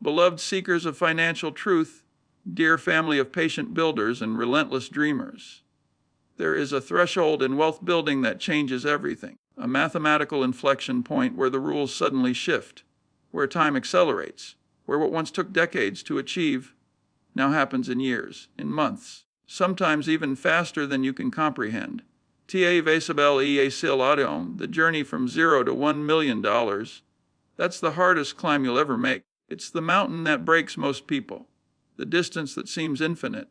Beloved seekers of financial truth, dear family of patient builders and relentless dreamers, there is a threshold in wealth building that changes everything, a mathematical inflection point where the rules suddenly shift, where time accelerates, where what once took decades to achieve now happens in years, in months, sometimes even faster than you can comprehend. Ta Vesabel e Siladion, the journey from $0 to $1 million, that's the hardest climb you'll ever make. It's the mountain that breaks most people, the distance that seems infinite,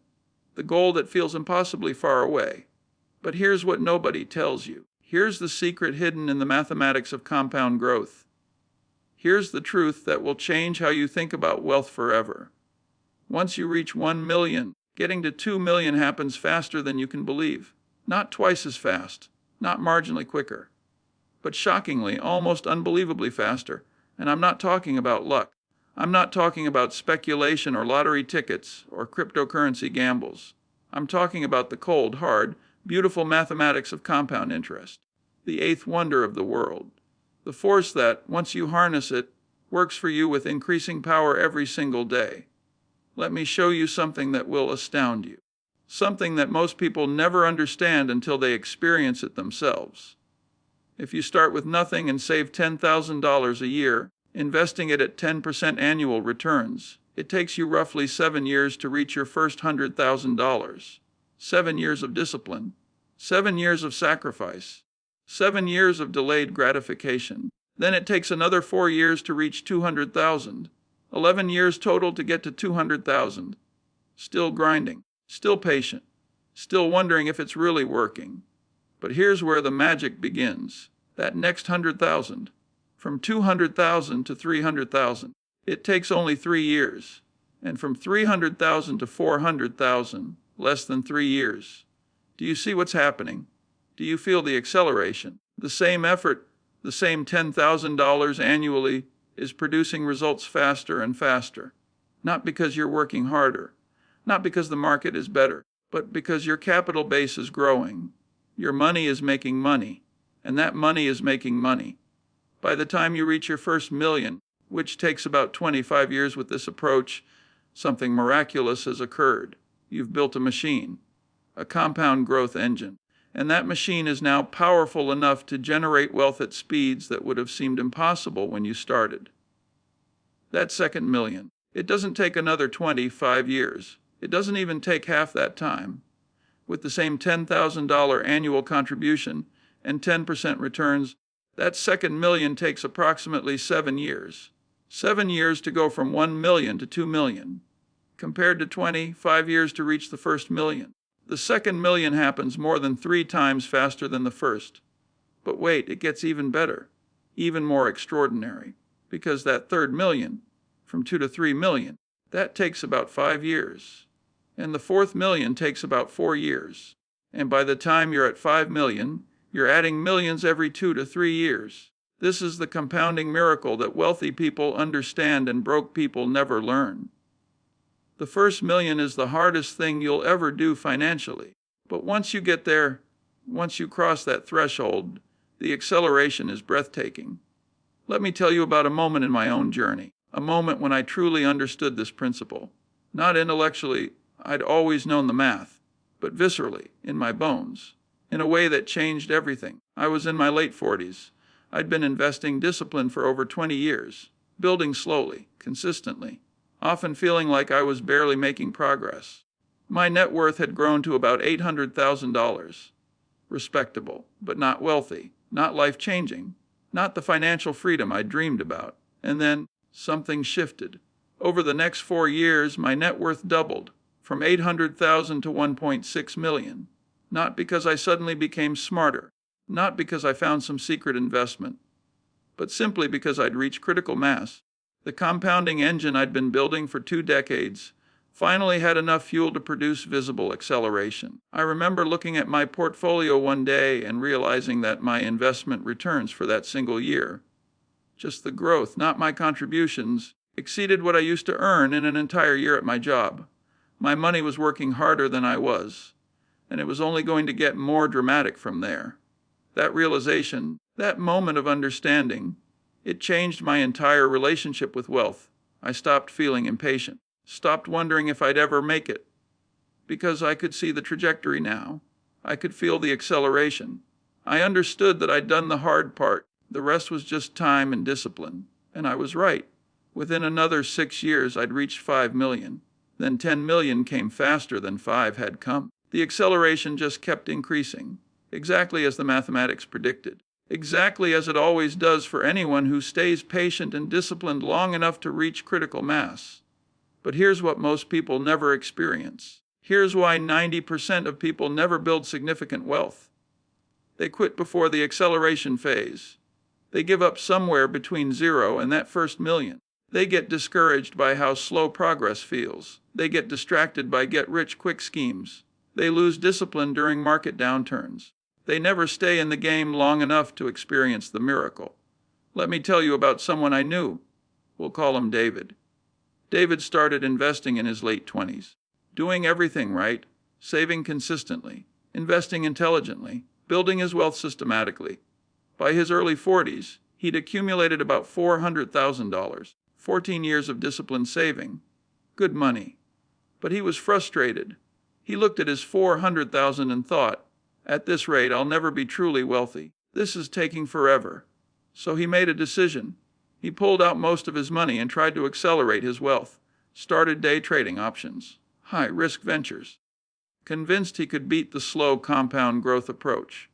the goal that feels impossibly far away. But here's what nobody tells you. Here's the secret hidden in the mathematics of compound growth. Here's the truth that will change how you think about wealth forever. Once you reach 1 million, getting to 2 million happens faster than you can believe. Not twice as fast, not marginally quicker, but shockingly, almost unbelievably faster. And I'm not talking about luck. I'm not talking about speculation or lottery tickets or cryptocurrency gambles. I'm talking about the cold, hard, beautiful mathematics of compound interest, the eighth wonder of the world, the force that, once you harness it, works for you with increasing power every single day. Let me show you something that will astound you, something that most people never understand until they experience it themselves. If you start with nothing and save $10,000 a year, investing it at 10% annual returns, it takes you roughly 7 years to reach your first $100,000. 7 years of discipline, 7 years of sacrifice, 7 years of delayed gratification. Then it takes another 4 years to reach 200,000. 11 years total to get to 200,000. Still grinding, still patient, still wondering if it's really working. But here's where the magic begins. That next 100,000. From 200,000 to 300,000. It takes only 3 years. And from 300,000 to 400,000, less than 3 years. Do you see what's happening? Do you feel the acceleration? The same effort, the same $10,000 annually, is producing results faster and faster. Not because you're working harder, not because the market is better, but because your capital base is growing. Your money is making money, and that money is making money. By the time you reach your first million, which takes about 25 years with this approach, something miraculous has occurred. You've built a machine, a compound growth engine, and that machine is now powerful enough to generate wealth at speeds that would have seemed impossible when you started. That second million, it doesn't take another 25 years. It doesn't even take half that time. With the same $10,000 annual contribution and 10% returns, that second million takes approximately 7 years. 7 years to go from 1 million to 2 million, compared to 25 years to reach the first million. The second million happens more than 3 times faster than the first. But wait, it gets even better, even more extraordinary, because that third million, from 2 to 3 million, that takes about 5 years. And the fourth million takes about 4 years. And by the time you're at 5 million, you're adding millions every 2 to 3 years. This is the compounding miracle that wealthy people understand and broke people never learn. The first million is the hardest thing you'll ever do financially. But once you get there, once you cross that threshold, the acceleration is breathtaking. Let me tell you about a moment in my own journey, a moment when I truly understood this principle. Not intellectually, I'd always known the math, but viscerally, in my bones, in a way that changed everything. I was in my late 40s. I'd been investing discipline for over 20 years, building slowly, consistently, often feeling like I was barely making progress. My net worth had grown to about $800,000. Respectable, but not wealthy, not life-changing, not the financial freedom I dreamed about. And then something shifted. Over the next 4 years, my net worth doubled, from $800,000 to $1.6 million. Not because I suddenly became smarter, not because I found some secret investment, but simply because I'd reached critical mass. The compounding engine I'd been building for 2 decades finally had enough fuel to produce visible acceleration. I remember looking at my portfolio one day and realizing that my investment returns for that single year, just the growth, not my contributions, exceeded what I used to earn in an entire year at my job. My money was working harder than I was, and it was only going to get more dramatic from there. That realization, that moment of understanding, it changed my entire relationship with wealth. I stopped feeling impatient, stopped wondering if I'd ever make it, because I could see the trajectory now. I could feel the acceleration. I understood that I'd done the hard part. The rest was just time and discipline. And I was right. Within another 6 years, I'd reached 5 million. Then 10 million came faster than 5 had come. The acceleration just kept increasing, exactly as the mathematics predicted, exactly as it always does for anyone who stays patient and disciplined long enough to reach critical mass. But here's what most people never experience. Here's why 90% of people never build significant wealth. They quit before the acceleration phase. They give up somewhere between 0 and that first million. They get discouraged by how slow progress feels. They get distracted by get-rich-quick schemes. They lose discipline during market downturns. They never stay in the game long enough to experience the miracle. Let me tell you about someone I knew. We'll call him David. David started investing in his late 20s, doing everything right, saving consistently, investing intelligently, building his wealth systematically. By his early 40s, he'd accumulated about $400,000, 14 years of disciplined saving. Good money. But he was frustrated. He looked at his $400,000 and thought, at this rate, I'll never be truly wealthy. This is taking forever. So he made a decision. He pulled out most of his money and tried to accelerate his wealth, started day trading options, high-risk ventures, convinced he could beat the slow compound growth approach.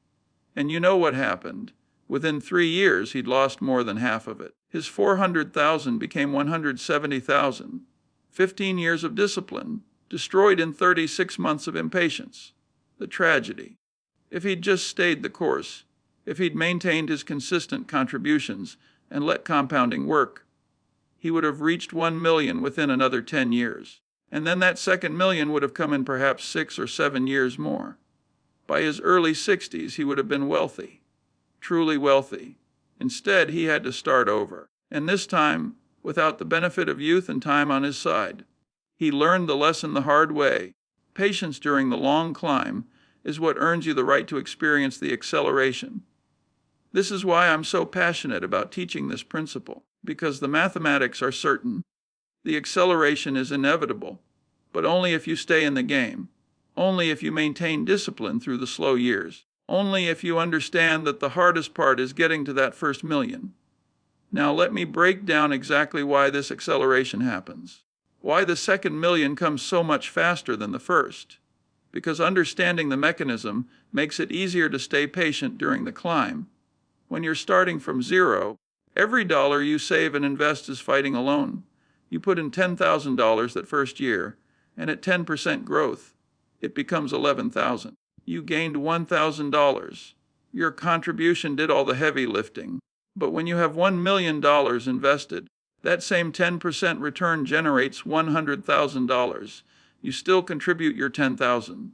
And you know what happened. Within 3 years, he'd lost more than half of it. His $400,000 became $170,000. 15 years of discipline, destroyed in 36 months of impatience. The tragedy. If he'd just stayed the course, if he'd maintained his consistent contributions and let compounding work, he would have reached 1 million within another 10 years. And then that second million would have come in perhaps 6 or 7 years more. By his early 60s, he would have been wealthy, truly wealthy. Instead, he had to start over, and this time, without the benefit of youth and time on his side. He learned the lesson the hard way. Patience during the long climb is what earns you the right to experience the acceleration. This is why I'm so passionate about teaching this principle, because the mathematics are certain. The acceleration is inevitable, but only if you stay in the game, only if you maintain discipline through the slow years, only if you understand that the hardest part is getting to that first million. Now let me break down exactly why this acceleration happens, why the second million comes so much faster than the first. Because understanding the mechanism makes it easier to stay patient during the climb. When you're starting from 0, every dollar you save and invest is fighting alone. You put in $10,000 that first year, and at 10% growth, it becomes $11,000. You gained $1,000. Your contribution did all the heavy lifting. But when you have $1 million invested, that same 10% return generates $100,000. You still contribute your $10,000.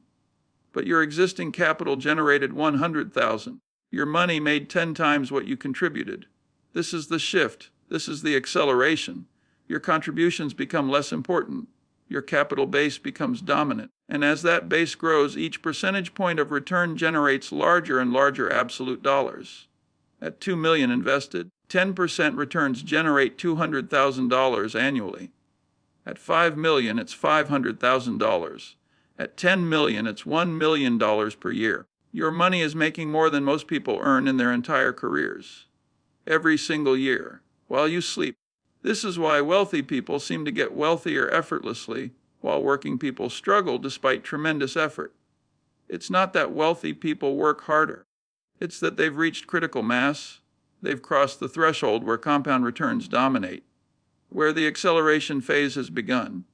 But your existing capital generated $100,000. Your money made 10 times what you contributed. This is the shift. This is the acceleration. Your contributions become less important. Your capital base becomes dominant. And as that base grows, each percentage point of return generates larger and larger absolute dollars. At 2 million invested, 10% returns generate $200,000 annually. At 5 million, it's $500,000. At 10 million, it's $1 million per year. Your money is making more than most people earn in their entire careers. Every single year, while you sleep. This is why wealthy people seem to get wealthier effortlessly, while working people struggle despite tremendous effort. It's not that wealthy people work harder. It's that they've reached critical mass. They've crossed the threshold where compound returns dominate, where the acceleration phase has begun.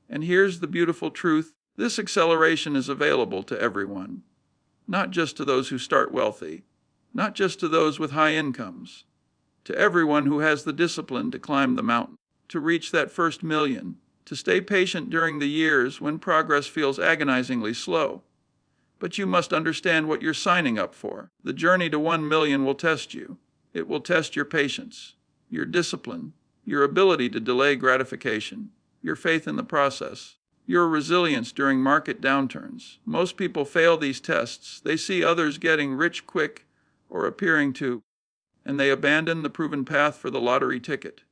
And here's the beautiful truth. This acceleration is available to everyone, not just to those who start wealthy, not just to those with high incomes, to everyone who has the discipline to climb the mountain, to reach that first million, to stay patient during the years when progress feels agonizingly slow. But you must understand what you're signing up for. The journey to 1 million will test you. It will test your patience, your discipline, your ability to delay gratification, your faith in the process, your resilience during market downturns. Most people fail these tests. They see others getting rich quick or appearing to, and they abandon the proven path for the lottery ticket.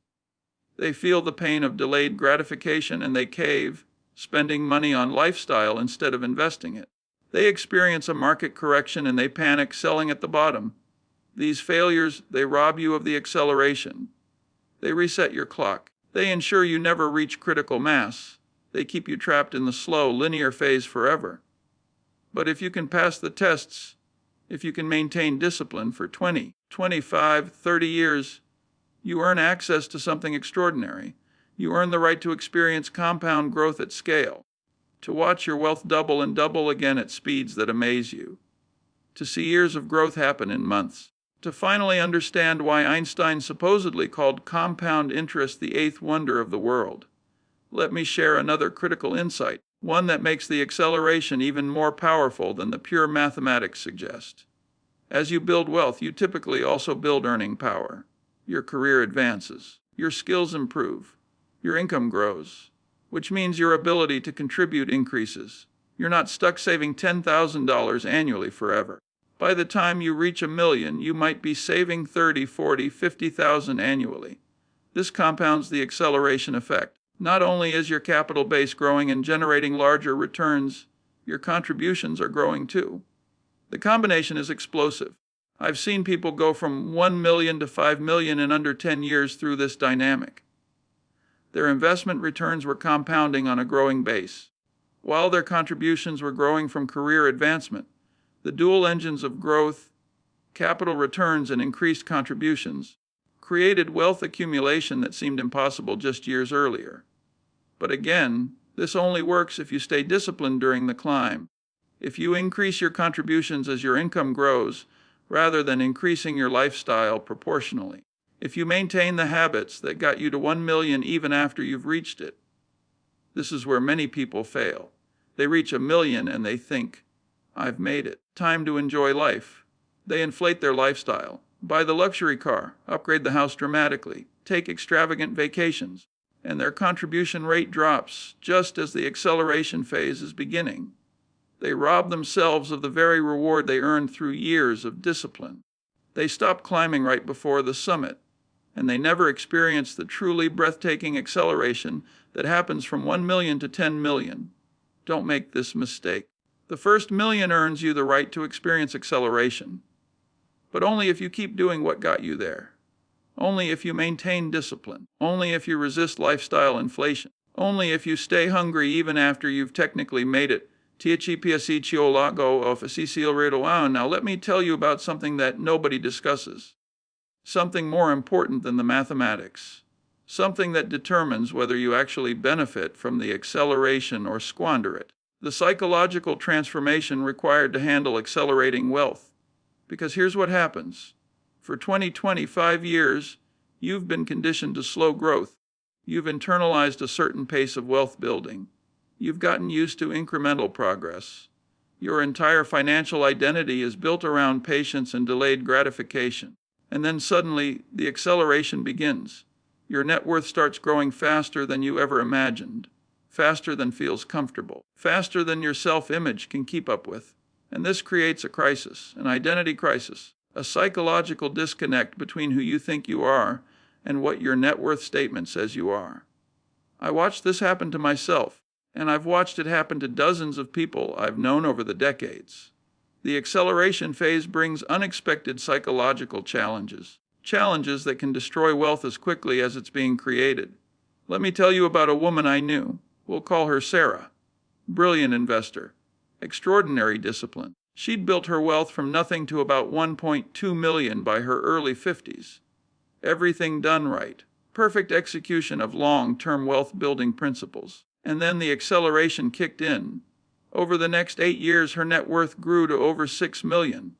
They feel the pain of delayed gratification and they cave, spending money on lifestyle instead of investing it. They experience a market correction and they panic, selling at the bottom. These failures, they rob you of the acceleration. They reset your clock. They ensure you never reach critical mass. They keep you trapped in the slow, linear phase forever. But if you can pass the tests, if you can maintain discipline for 20, 25, 30 years, you earn access to something extraordinary. You earn the right to experience compound growth at scale, to watch your wealth double and double again at speeds that amaze you, to see years of growth happen in months, to finally understand why Einstein supposedly called compound interest the eighth wonder of the world. Let me share another critical insight, one that makes the acceleration even more powerful than the pure mathematics suggest. As you build wealth, you typically also build earning power. Your career advances, your skills improve, your income grows, which means your ability to contribute increases. You're not stuck saving $10,000 annually forever. By the time you reach $1 million, you might be saving $30,000, $40,000, $50,000 annually. This compounds the acceleration effect. Not only is your capital base growing and generating larger returns, your contributions are growing too. The combination is explosive. I've seen people go from 1 million to 5 million in under 10 years through this dynamic. Their investment returns were compounding on a growing base, while their contributions were growing from career advancement. The dual engines of growth, capital returns, and increased contributions created wealth accumulation that seemed impossible just years earlier. But again, this only works if you stay disciplined during the climb. If you increase your contributions as your income grows, rather than increasing your lifestyle proportionally. If you maintain the habits that got you to 1 million even after you've reached it. This is where many people fail. They reach 1 million and they think, I've made it. Time to enjoy life. They inflate their lifestyle, buy the luxury car, upgrade the house dramatically, take extravagant vacations, and their contribution rate drops just as the acceleration phase is beginning. They rob themselves of the very reward they earned through years of discipline. They stop climbing right before the summit, and they never experience the truly breathtaking acceleration that happens from 1 million to 10 million. Don't make this mistake. The first million earns you the right to experience acceleration, but only if you keep doing what got you there. Only if you maintain discipline. Only if you resist lifestyle inflation. Only if you stay hungry even after you've technically made it. Now let me tell you about something that nobody discusses. Something more important than the mathematics. Something that determines whether you actually benefit from the acceleration or squander it. The psychological transformation required to handle accelerating wealth. Because here's what happens. For 25 years, you've been conditioned to slow growth. You've internalized a certain pace of wealth building. You've gotten used to incremental progress. Your entire financial identity is built around patience and delayed gratification. And then suddenly, the acceleration begins. Your net worth starts growing faster than you ever imagined, faster than feels comfortable, faster than your self-image can keep up with. And this creates a crisis, an identity crisis, a psychological disconnect between who you think you are and what your net worth statement says you are. I watched this happen to myself. And I've watched it happen to dozens of people I've known over the decades. The acceleration phase brings unexpected psychological challenges, challenges that can destroy wealth as quickly as it's being created. Let me tell you about a woman I knew. We'll call her Sarah. Brilliant investor. Extraordinary discipline. She'd built her wealth from nothing to about 1.2 million by her early 50s. Everything done right. Perfect execution of long-term wealth-building principles. And then the acceleration kicked in. Over the next 8 years, her net worth grew to over 6 million.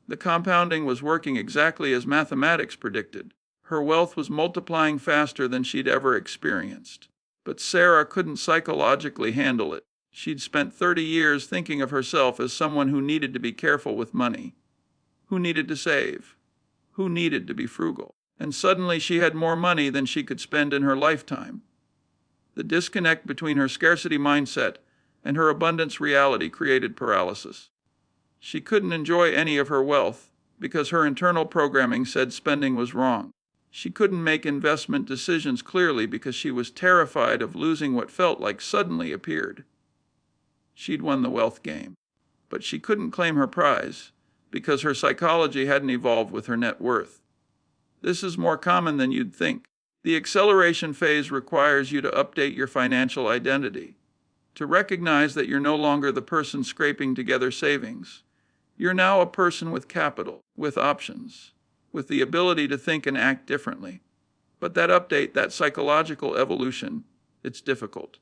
The compounding was working exactly as mathematics predicted. Her wealth was multiplying faster than she'd ever experienced. But Sarah couldn't psychologically handle it. She'd spent 30 years thinking of herself as someone who needed to be careful with money, who needed to save, who needed to be frugal. And suddenly she had more money than she could spend in her lifetime. The disconnect between her scarcity mindset and her abundance reality created paralysis. She couldn't enjoy any of her wealth because her internal programming said spending was wrong. She couldn't make investment decisions clearly because she was terrified of losing what felt like suddenly appeared. She'd won the wealth game, but she couldn't claim her prize because her psychology hadn't evolved with her net worth. This is more common than you'd think. The acceleration phase requires you to update your financial identity, to recognize that you're no longer the person scraping together savings. You're now a person with capital, with options, with the ability to think and act differently. But that update, that psychological evolution, it's difficult.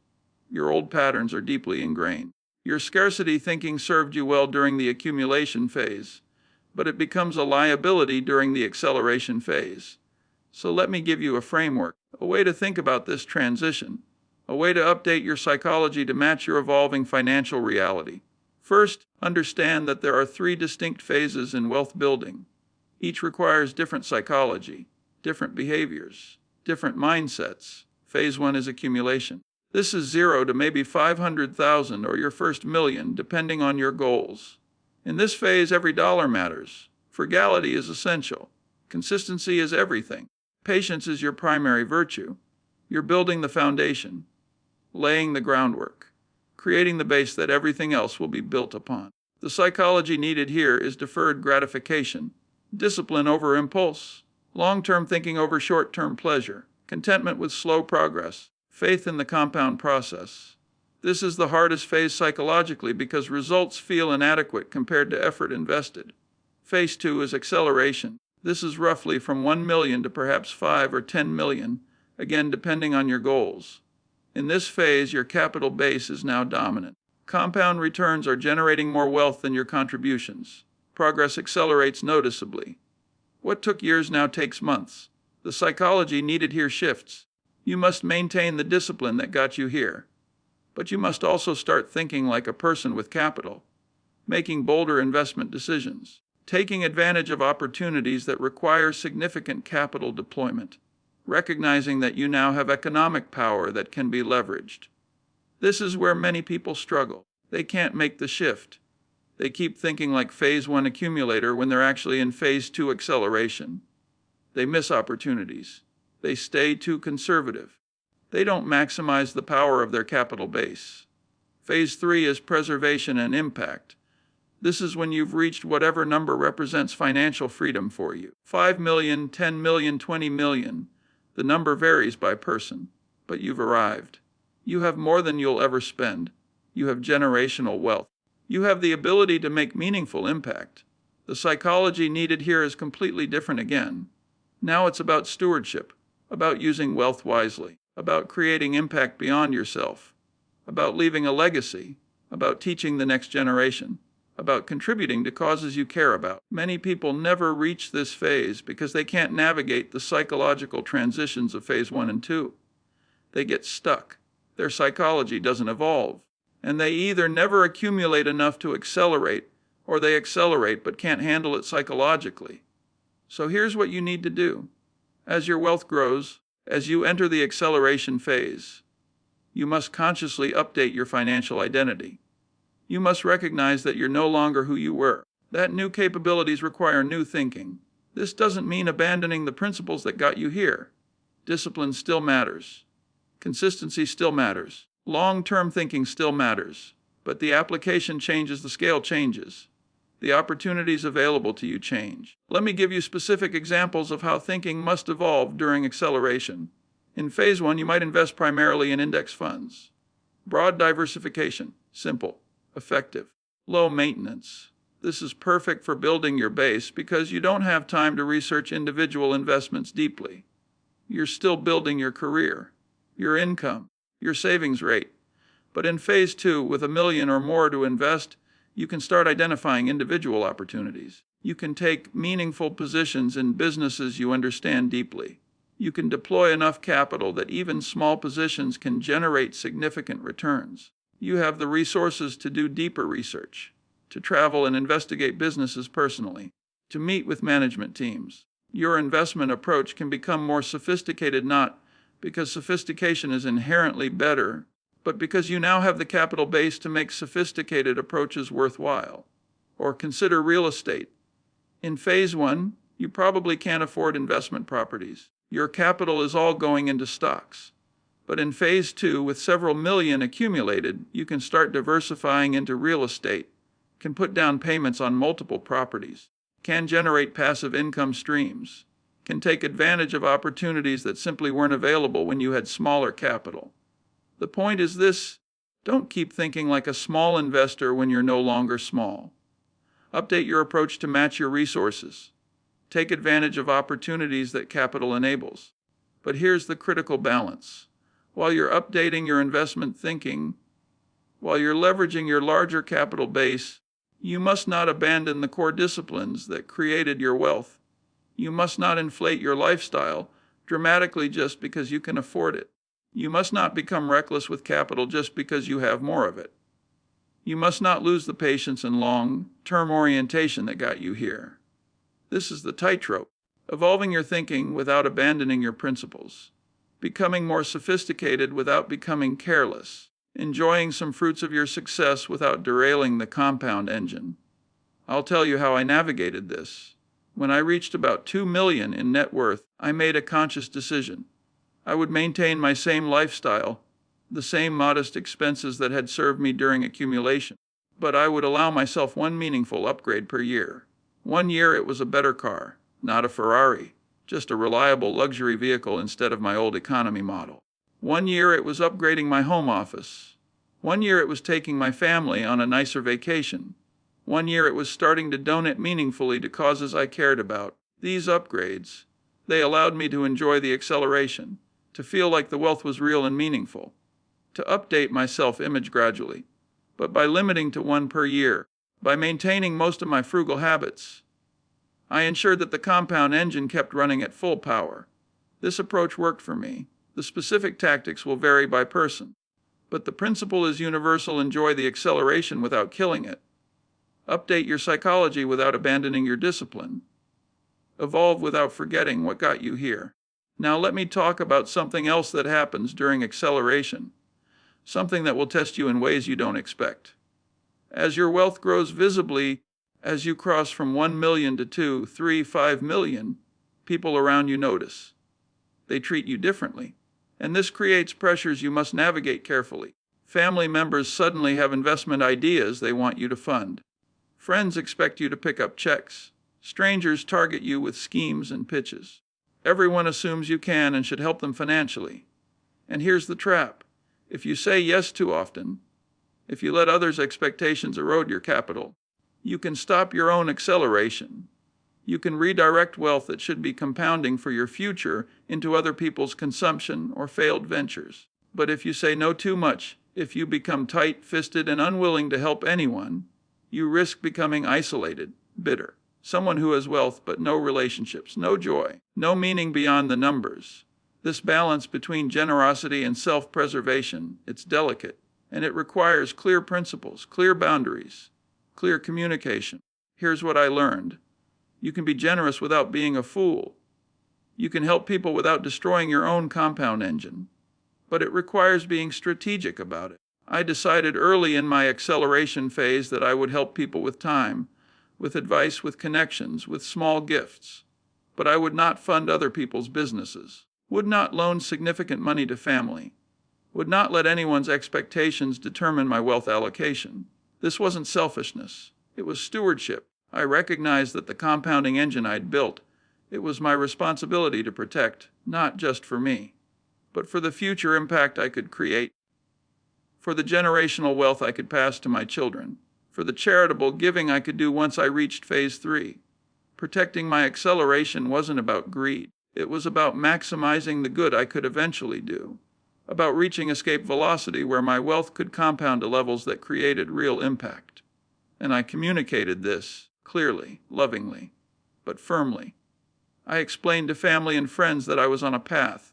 Your old patterns are deeply ingrained. Your scarcity thinking served you well during the accumulation phase, but it becomes a liability during the acceleration phase. So let me give you a framework, a way to think about this transition, a way to update your psychology to match your evolving financial reality. First, understand that there are 3 distinct phases in wealth building. Each requires different psychology, different behaviors, different mindsets. Phase 1 is accumulation. This is 0 to maybe 500,000 or your first million, depending on your goals. In this phase, every dollar matters. Frugality is essential. Consistency is everything. Patience is your primary virtue. You're building the foundation, laying the groundwork, creating the base that everything else will be built upon. The psychology needed here is deferred gratification, discipline over impulse, long-term thinking over short-term pleasure, contentment with slow progress, faith in the compound process. This is the hardest phase psychologically because results feel inadequate compared to effort invested. Phase 2 is acceleration. This is roughly from 1 million to perhaps 5 or 10 million, again depending on your goals. In this phase, your capital base is now dominant. Compound returns are generating more wealth than your contributions. Progress accelerates noticeably. What took years now takes months. The psychology needed here shifts. You must maintain the discipline that got you here. But you must also start thinking like a person with capital, making bolder investment decisions, taking advantage of opportunities that require significant capital deployment, recognizing that you now have economic power that can be leveraged. This is where many people struggle. They can't make the shift. They keep thinking like phase 1 accumulator when they're actually in phase 2 acceleration. They miss opportunities. They stay too conservative. They don't maximize the power of their capital base. Phase 3 is preservation and impact. This is when you've reached whatever number represents financial freedom for you. 5 million, 10 million, 20 million. The number varies by person, but you've arrived. You have more than you'll ever spend. You have generational wealth. You have the ability to make meaningful impact. The psychology needed here is completely different again. Now it's about stewardship, about using wealth wisely, about creating impact beyond yourself, about leaving a legacy, about teaching the next generation, about contributing to causes you care about. Many people never reach this phase because they can't navigate the psychological transitions of phase 1 and 2. They get stuck. Their psychology doesn't evolve. And they either never accumulate enough to accelerate, or they accelerate but can't handle it psychologically. So here's what you need to do. As your wealth grows, as you enter the acceleration phase, you must consciously update your financial identity. You must recognize that you're no longer who you were. That new capabilities require new thinking. This doesn't mean abandoning the principles that got you here. Discipline still matters. Consistency still matters. Long-term thinking still matters. But the application changes, the scale changes. The opportunities available to you change. Let me give you specific examples of how thinking must evolve during acceleration. In phase 1, you might invest primarily in index funds. Broad diversification, simple, effective, low maintenance. This is perfect for building your base because you don't have time to research individual investments deeply. You're still building your career, your income, your savings rate. But in phase 2, with $1 million or more to invest, you can start identifying individual opportunities. You can take meaningful positions in businesses you understand deeply. You can deploy enough capital that even small positions can generate significant returns. You have the resources to do deeper research, to travel and investigate businesses personally, to meet with management teams. Your investment approach can become more sophisticated not because sophistication is inherently better, but because you now have the capital base to make sophisticated approaches worthwhile. Or consider real estate. In phase 1, you probably can't afford investment properties. Your capital is all going into stocks. But in phase 2, with several million accumulated, you can start diversifying into real estate, can put down payments on multiple properties, can generate passive income streams, can take advantage of opportunities that simply weren't available when you had smaller capital. The point is this: don't keep thinking like a small investor when you're no longer small. Update your approach to match your resources. Take advantage of opportunities that capital enables. But here's the critical balance. While you're updating your investment thinking, while you're leveraging your larger capital base, you must not abandon the core disciplines that created your wealth. You must not inflate your lifestyle dramatically just because you can afford it. You must not become reckless with capital just because you have more of it. You must not lose the patience and long-term orientation that got you here. This is the tightrope: evolving your thinking without abandoning your principles, becoming more sophisticated without becoming careless, enjoying some fruits of your success without derailing the compound engine. I'll tell you how I navigated this. When I reached about 2 million in net worth, I made a conscious decision. I would maintain my same lifestyle, the same modest expenses that had served me during accumulation, but I would allow myself one meaningful upgrade per year. 1 year it was a better car, not a Ferrari, just a reliable luxury vehicle instead of my old economy model. 1 year it was upgrading my home office. 1 year it was taking my family on a nicer vacation. 1 year it was starting to donate meaningfully to causes I cared about. These upgrades, they allowed me to enjoy the acceleration, to feel like the wealth was real and meaningful, to update my self-image gradually, but by limiting to 1 per year, by maintaining most of my frugal habits, I ensured that the compound engine kept running at full power. This approach worked for me. The specific tactics will vary by person, but the principle is universal: enjoy the acceleration without killing it. Update your psychology without abandoning your discipline. Evolve without forgetting what got you here. Now let me talk about something else that happens during acceleration, something that will test you in ways you don't expect. As your wealth grows visibly, as you cross from 1 million to 2, 3, 5 million, people around you notice. They treat you differently, and this creates pressures you must navigate carefully. Family members suddenly have investment ideas they want you to fund. Friends expect you to pick up checks. Strangers target you with schemes and pitches. Everyone assumes you can and should help them financially. And here's the trap: if you say yes too often, if you let others' expectations erode your capital, you can stop your own acceleration. You can redirect wealth that should be compounding for your future into other people's consumption or failed ventures. But if you say no too much, if you become tight-fisted and unwilling to help anyone, you risk becoming isolated, bitter, someone who has wealth but no relationships, no joy, no meaning beyond the numbers. This balance between generosity and self-preservation, it's delicate, and it requires clear principles, clear boundaries, clear communication. Here's what I learned. You can be generous without being a fool. You can help people without destroying your own compound engine. But it requires being strategic about it. I decided early in my acceleration phase that I would help people with time, with advice, with connections, with small gifts. But I would not fund other people's businesses, would not loan significant money to family, would not let anyone's expectations determine my wealth allocation. This wasn't selfishness. It was stewardship. I recognized that the compounding engine I'd built, it was my responsibility to protect, not just for me, but for the future impact I could create, for the generational wealth I could pass to my children, for the charitable giving I could do once I reached phase 3. Protecting my acceleration wasn't about greed. It was about maximizing the good I could eventually do, about reaching escape velocity where my wealth could compound to levels that created real impact. And I communicated this clearly, lovingly, but firmly. I explained to family and friends that I was on a path,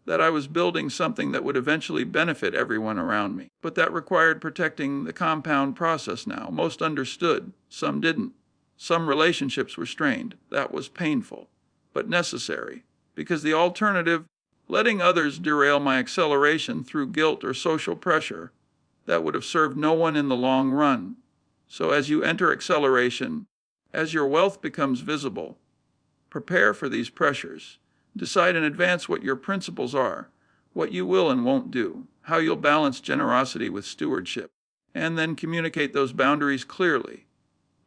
that I was building something that would eventually benefit everyone around me, but that required protecting the compound process now. Most understood, some didn't. Some relationships were strained. That was painful, but necessary, because the alternative, letting others derail my acceleration through guilt or social pressure, that would have served no one in the long run. So as you enter acceleration, as your wealth becomes visible, prepare for these pressures. Decide in advance what your principles are, what you will and won't do, how you'll balance generosity with stewardship, and then communicate those boundaries clearly.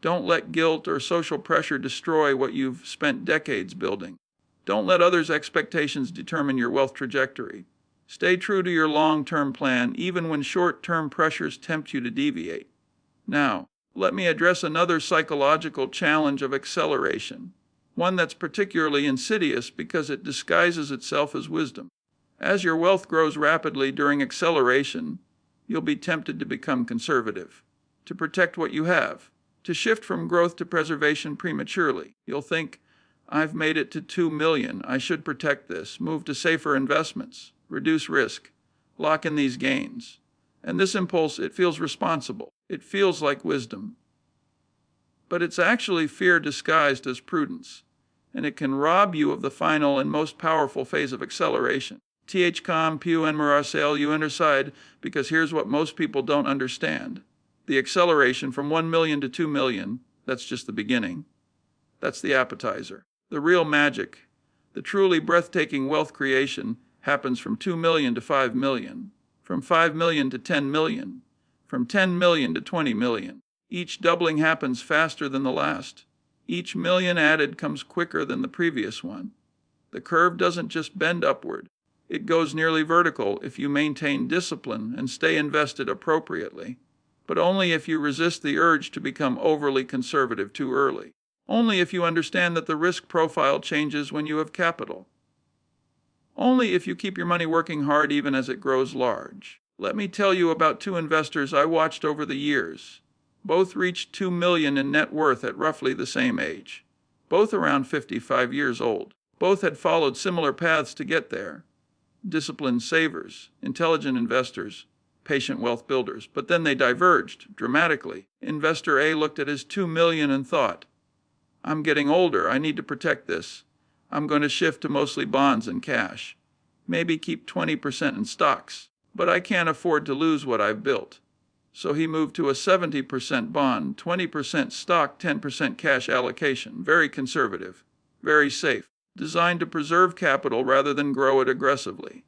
Don't let guilt or social pressure destroy what you've spent decades building. Don't let others' expectations determine your wealth trajectory. Stay true to your long-term plan, even when short-term pressures tempt you to deviate. Now, let me address another psychological challenge of acceleration, one that's particularly insidious because it disguises itself as wisdom. As your wealth grows rapidly during acceleration, you'll be tempted to become conservative, to protect what you have, to shift from growth to preservation prematurely. You'll think, I've made it to 2 million, I should protect this, move to safer investments, reduce risk, lock in these gains. And this impulse, it feels responsible. It feels like wisdom. But it's actually fear disguised as prudence, and it can rob you of the final and most powerful phase of acceleration. THCOM, Pew, and Marcel, you underside, because here's what most people don't understand. The acceleration from 1 million to 2 million, that's just the beginning. That's the appetizer. The real magic, the truly breathtaking wealth creation, happens from 2 million to 5 million, from 5 million to 10 million, from 10 million to 20 million. Each doubling happens faster than the last. Each million added comes quicker than the previous one. The curve doesn't just bend upward. It goes nearly vertical if you maintain discipline and stay invested appropriately, but only if you resist the urge to become overly conservative too early. Only if you understand that the risk profile changes when you have capital. Only if you keep your money working hard even as it grows large. Let me tell you about 2 investors I watched over the years. Both reached 2 million in net worth at roughly the same age. Both around 55 years old. Both had followed similar paths to get there. Disciplined savers, intelligent investors, patient wealth builders. But then they diverged dramatically. Investor A looked at his 2 million and thought, I'm getting older, I need to protect this. I'm going to shift to mostly bonds and cash. Maybe keep 20% in stocks, but I can't afford to lose what I've built. So he moved to a 70% bond, 20% stock, 10% cash allocation. Very conservative, very safe, designed to preserve capital rather than grow it aggressively.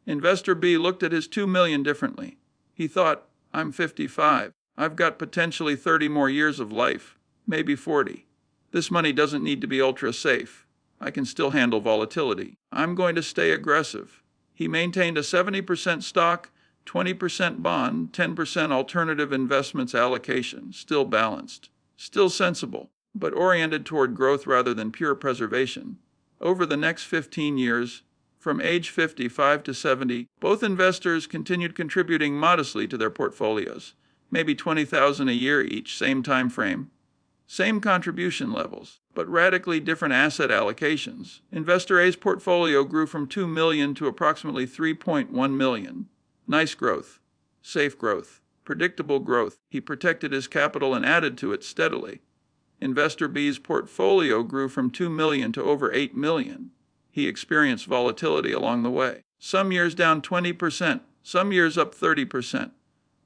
Investor B looked at his 2 million differently. He thought, I'm 55. I've got potentially 30 more years of life, maybe 40. This money doesn't need to be ultra safe. I can still handle volatility. I'm going to stay aggressive. He maintained a 70% stock, 20% bond, 10% alternative investments allocation, still balanced, still sensible, but oriented toward growth rather than pure preservation. Over the next 15 years, from age 55 to 70, both investors continued contributing modestly to their portfolios, maybe $20,000 a year each, same time frame. Same contribution levels, but radically different asset allocations. Investor A's portfolio grew from 2 million to approximately 3.1 million. Nice growth, safe growth, predictable growth. He protected his capital and added to it steadily. Investor B's portfolio grew from 2 million to over 8 million. He experienced volatility along the way. Some years down 20%, some years up 30%.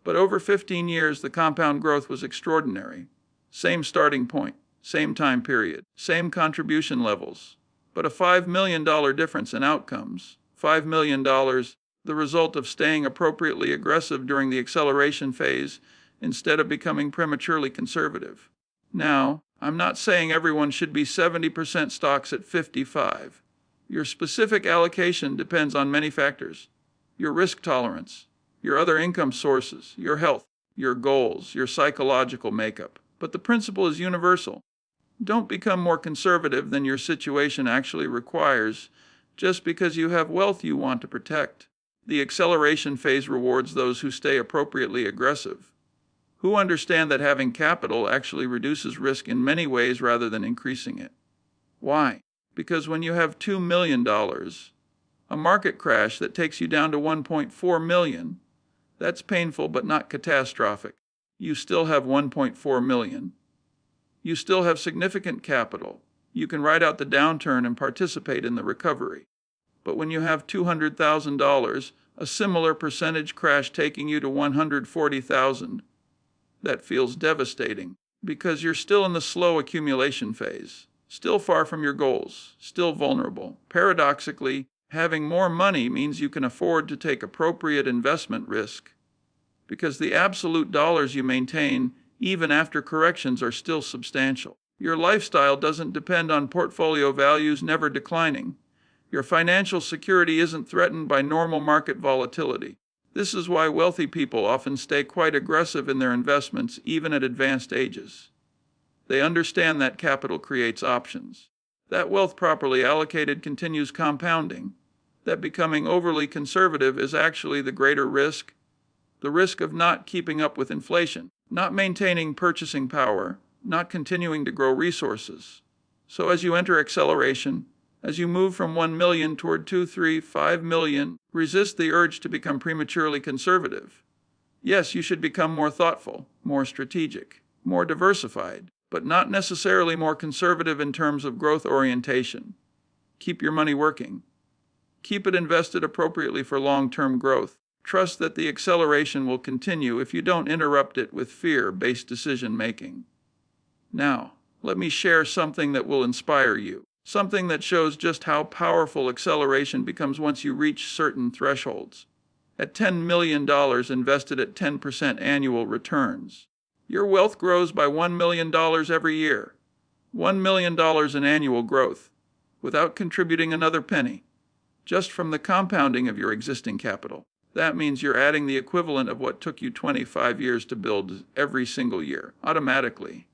But over 15 years, the compound growth was extraordinary. Same starting point, same time period, same contribution levels, but a $5 million difference in outcomes. $5 million, the result of staying appropriately aggressive during the acceleration phase instead of becoming prematurely conservative. Now, I'm not saying everyone should be 70% stocks at 55. Your specific allocation depends on many factors. Your risk tolerance, your other income sources, your health, your goals, your psychological makeup. But the principle is universal. Don't become more conservative than your situation actually requires just because you have wealth you want to protect. The acceleration phase rewards those who stay appropriately aggressive, who understand that having capital actually reduces risk in many ways rather than increasing it. Why? Because when you have $2 million, a market crash that takes you down to 1.4 million, that's painful but not catastrophic. You still have 1.4 million. You still have significant capital. You can ride out the downturn and participate in the recovery. But when you have $200,000, a similar percentage crash taking you to 140,000, that feels devastating because you're still in the slow accumulation phase, still far from your goals, still vulnerable. Paradoxically, having more money means you can afford to take appropriate investment risk, because the absolute dollars you maintain, even after corrections, are still substantial. Your lifestyle doesn't depend on portfolio values never declining. Your financial security isn't threatened by normal market volatility. This is why wealthy people often stay quite aggressive in their investments, even at advanced ages. They understand that capital creates options, that wealth properly allocated continues compounding, that becoming overly conservative is actually the greater risk, the risk of not keeping up with inflation, not maintaining purchasing power, not continuing to grow resources. So as you enter acceleration, as you move from 1 million toward 2, 3, 5 million, resist the urge to become prematurely conservative. Yes, you should become more thoughtful, more strategic, more diversified, but not necessarily more conservative in terms of growth orientation. Keep your money working. Keep it invested appropriately for long-term growth. Trust that the acceleration will continue if you don't interrupt it with fear-based decision-making. Now, let me share something that will inspire you, something that shows just how powerful acceleration becomes once you reach certain thresholds. At $10 million invested at 10% annual returns, your wealth grows by $1 million every year. $1 million in annual growth, without contributing another penny, just from the compounding of your existing capital. That means you're adding the equivalent of what took you 25 years to build every single year, automatically.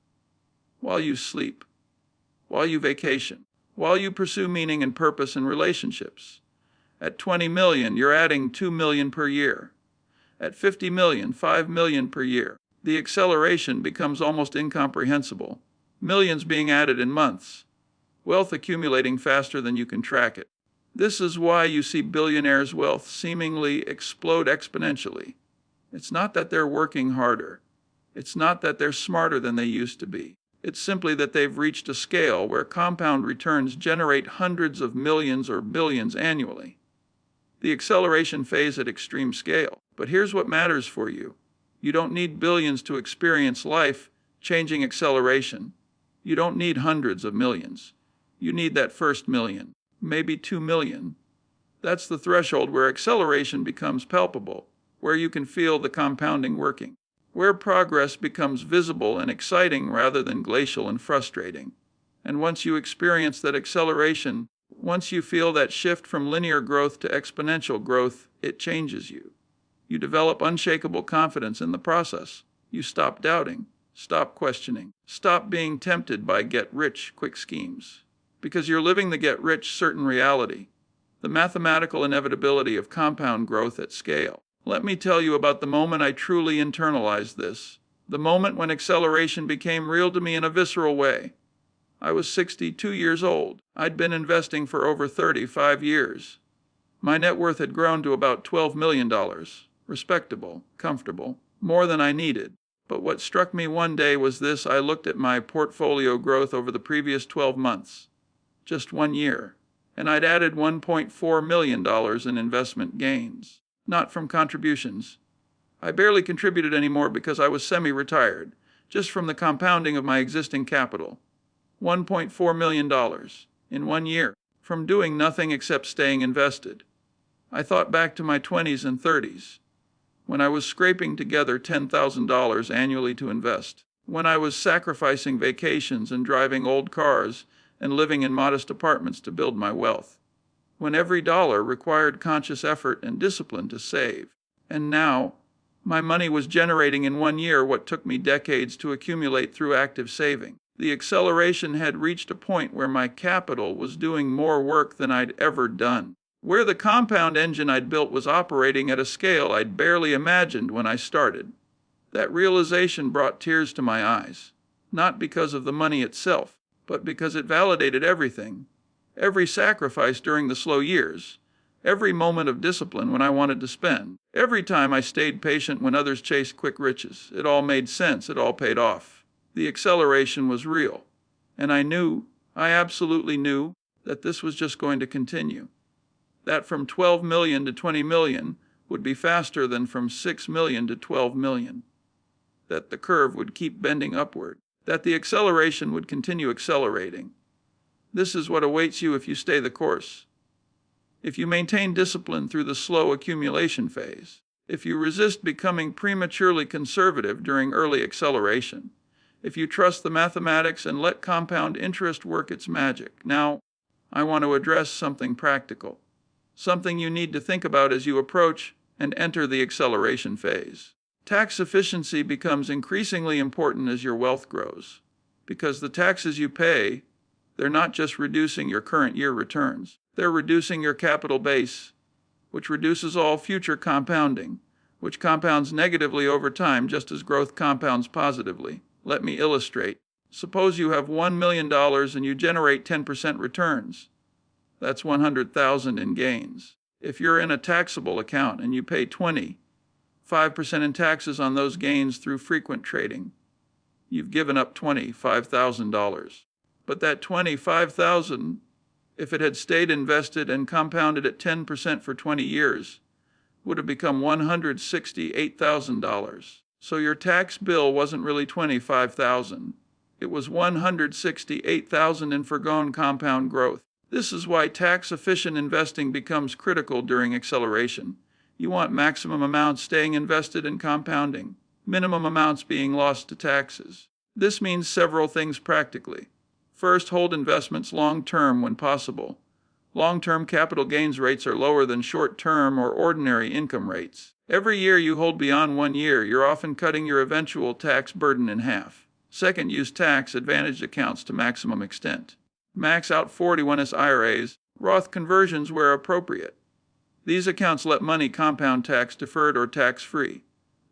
While you sleep, while you vacation, while you pursue meaning and purpose in relationships. At 20 million, you're adding 2 million per year. At 50 million, 5 million per year. The acceleration becomes almost incomprehensible. Millions being added in months. Wealth accumulating faster than you can track it. This is why you see billionaires' wealth seemingly explode exponentially. It's not that they're working harder. It's not that they're smarter than they used to be. It's simply that they've reached a scale where compound returns generate hundreds of millions or billions annually. The acceleration phase at extreme scale. But here's what matters for you. You don't need billions to experience life-changing acceleration. You don't need hundreds of millions. You need that first million. Maybe 2 million. That's the threshold where acceleration becomes palpable, where you can feel the compounding working, where progress becomes visible and exciting rather than glacial and frustrating. And once you experience that acceleration, once you feel that shift from linear growth to exponential growth, it changes you. You develop unshakable confidence in the process. You stop doubting, stop questioning, stop being tempted by get-rich-quick schemes. Because you're living the get-rich-certain reality, the mathematical inevitability of compound growth at scale. Let me tell you about the moment I truly internalized this, the moment when acceleration became real to me in a visceral way. I was 62 years old. I'd been investing for over 35 years. My net worth had grown to about $12 million. Respectable, comfortable, more than I needed. But what struck me one day was this: I looked at my portfolio growth over the previous 12 months. Just 1 year, and I'd added $1.4 million in investment gains, not from contributions. I barely contributed anymore because I was semi-retired, just from the compounding of my existing capital. $1.4 million in 1 year, from doing nothing except staying invested. I thought back to my 20s and 30s, when I was scraping together $10,000 annually to invest, when I was sacrificing vacations and driving old cars and living in modest apartments to build my wealth, when every dollar required conscious effort and discipline to save. And now, my money was generating in 1 year what took me decades to accumulate through active saving. The acceleration had reached a point where my capital was doing more work than I'd ever done, where the compound engine I'd built was operating at a scale I'd barely imagined when I started. That realization brought tears to my eyes, not because of the money itself, but because it validated everything. Every sacrifice during the slow years, every moment of discipline when I wanted to spend, every time I stayed patient when others chased quick riches. It all made sense, it all paid off. The acceleration was real, and I absolutely knew, that this was just going to continue. That from 12 million to 20 million would be faster than from 6 million to 12 million. That the curve would keep bending upward. That the acceleration would continue accelerating. This is what awaits you if you stay the course. If you maintain discipline through the slow accumulation phase. If you resist becoming prematurely conservative during early acceleration. If you trust the mathematics and let compound interest work its magic. Now, I want to address something practical. Something you need to think about as you approach and enter the acceleration phase. Tax efficiency becomes increasingly important as your wealth grows, because the taxes you pay, they're not just reducing your current year returns, they're reducing your capital base, which reduces all future compounding, which compounds negatively over time just as growth compounds positively. Let me illustrate. Suppose you have $1 million and you generate 10% returns. That's $100,000 in gains. If you're in a taxable account and you pay 5% in taxes on those gains through frequent trading, you've given up $25,000. But that $25,000, if it had stayed invested and compounded at 10% for 20 years, would have become $168,000. So your tax bill wasn't really $25,000. It was $168,000 in foregone compound growth. This is why tax-efficient investing becomes critical during acceleration. You want maximum amounts staying invested and compounding, minimum amounts being lost to taxes. This means several things practically. First, hold investments long-term when possible. Long-term capital gains rates are lower than short-term or ordinary income rates. Every year you hold beyond 1 year, you're often cutting your eventual tax burden in half. Second, use tax-advantaged accounts to maximum extent. Max out 41s IRAs, Roth conversions where appropriate. These accounts let money compound tax-deferred or tax-free.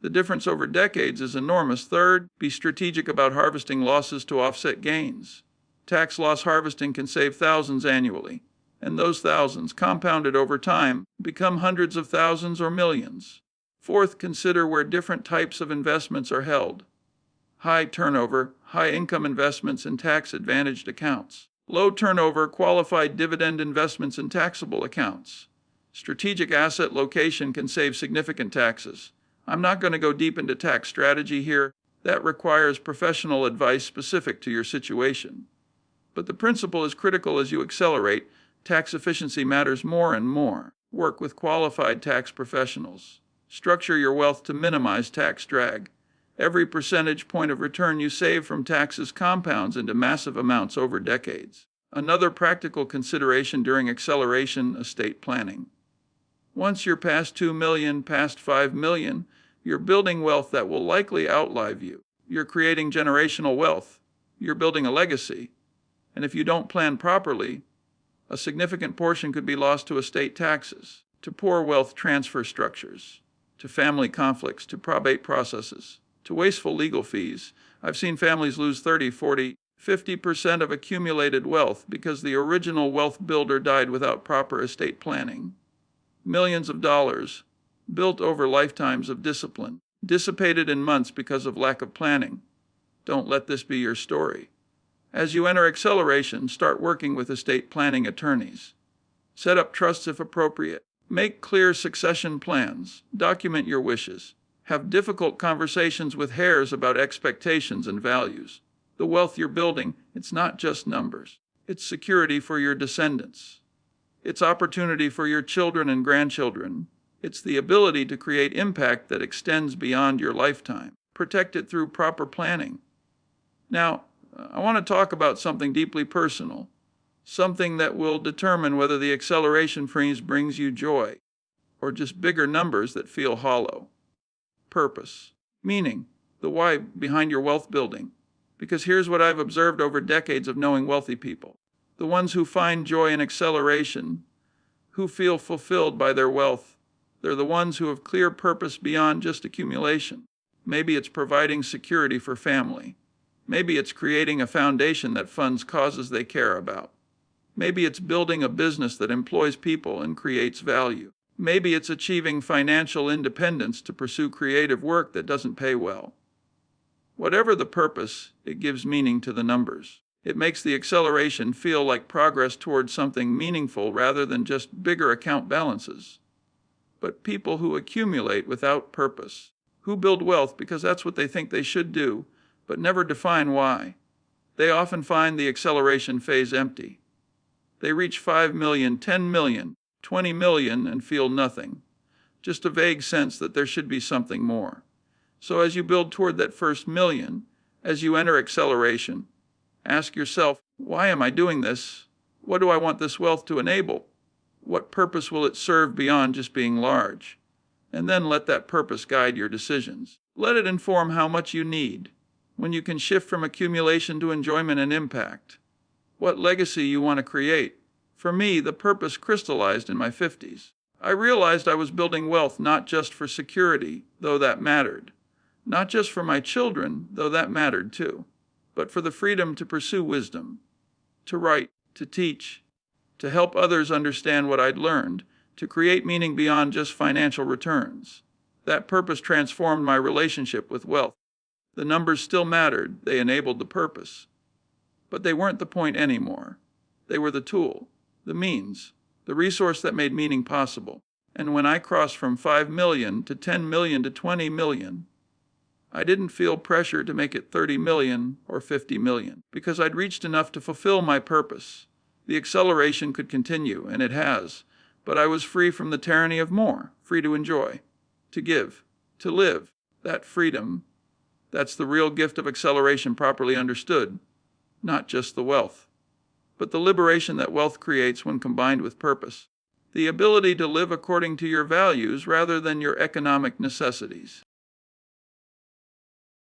The difference over decades is enormous. Third, be strategic about harvesting losses to offset gains. Tax loss harvesting can save thousands annually, and those thousands, compounded over time, become hundreds of thousands or millions. Fourth, consider where different types of investments are held. High turnover, high income investments in tax-advantaged accounts. Low turnover, qualified dividend investments in taxable accounts. Strategic asset location can save significant taxes. I'm not going to go deep into tax strategy here. That requires professional advice specific to your situation. But the principle is critical as you accelerate. Tax efficiency matters more and more. Work with qualified tax professionals. Structure your wealth to minimize tax drag. Every percentage point of return you save from taxes compounds into massive amounts over decades. Another practical consideration during acceleration: estate planning. Once you're past 2 million, past 5 million, you're building wealth that will likely outlive you. You're creating generational wealth. You're building a legacy. And if you don't plan properly, a significant portion could be lost to estate taxes, to poor wealth transfer structures, to family conflicts, to probate processes, to wasteful legal fees. I've seen families lose 30, 40, 50% of accumulated wealth because the original wealth builder died without proper estate planning. Millions of dollars, built over lifetimes of discipline, dissipated in months because of lack of planning. Don't let this be your story. As you enter acceleration, start working with estate planning attorneys. Set up trusts if appropriate. Make clear succession plans. Document your wishes. Have difficult conversations with heirs about expectations and values. The wealth you're building, it's not just numbers. It's security for your descendants. It's opportunity for your children and grandchildren. It's the ability to create impact that extends beyond your lifetime. Protect it through proper planning. Now, I want to talk about something deeply personal, something that will determine whether the acceleration phase brings you joy or just bigger numbers that feel hollow. Purpose, meaning, the why behind your wealth building. Because here's what I've observed over decades of knowing wealthy people. The ones who find joy in acceleration, who feel fulfilled by their wealth, they're the ones who have clear purpose beyond just accumulation. Maybe it's providing security for family. Maybe it's creating a foundation that funds causes they care about. Maybe it's building a business that employs people and creates value. Maybe it's achieving financial independence to pursue creative work that doesn't pay well. Whatever the purpose, it gives meaning to the numbers. It makes the acceleration feel like progress towards something meaningful rather than just bigger account balances. But people who accumulate without purpose, who build wealth because that's what they think they should do, but never define why, they often find the acceleration phase empty. They reach 5 million, 10 million, 20 million and feel nothing. Just a vague sense that there should be something more. So as you build toward that first million, as you enter acceleration, ask yourself, why am I doing this? What do I want this wealth to enable? What purpose will it serve beyond just being large? And then let that purpose guide your decisions. Let it inform how much you need, when you can shift from accumulation to enjoyment and impact. What legacy you want to create. For me, the purpose crystallized in my 50s. I realized I was building wealth not just for security, though that mattered. Not just for my children, though that mattered too. But for the freedom to pursue wisdom, to write, to teach, to help others understand what I'd learned, to create meaning beyond just financial returns. That purpose transformed my relationship with wealth. The numbers still mattered, they enabled the purpose. But they weren't the point anymore. They were the tool, the means, the resource that made meaning possible. And when I crossed from 5 million to 10 million to 20 million, I didn't feel pressure to make it 30 million or 50 million, because I'd reached enough to fulfill my purpose. The acceleration could continue, and it has, but I was free from the tyranny of more, free to enjoy, to give, to live. That freedom, that's the real gift of acceleration properly understood, not just the wealth, but the liberation that wealth creates when combined with purpose. The ability to live according to your values rather than your economic necessities.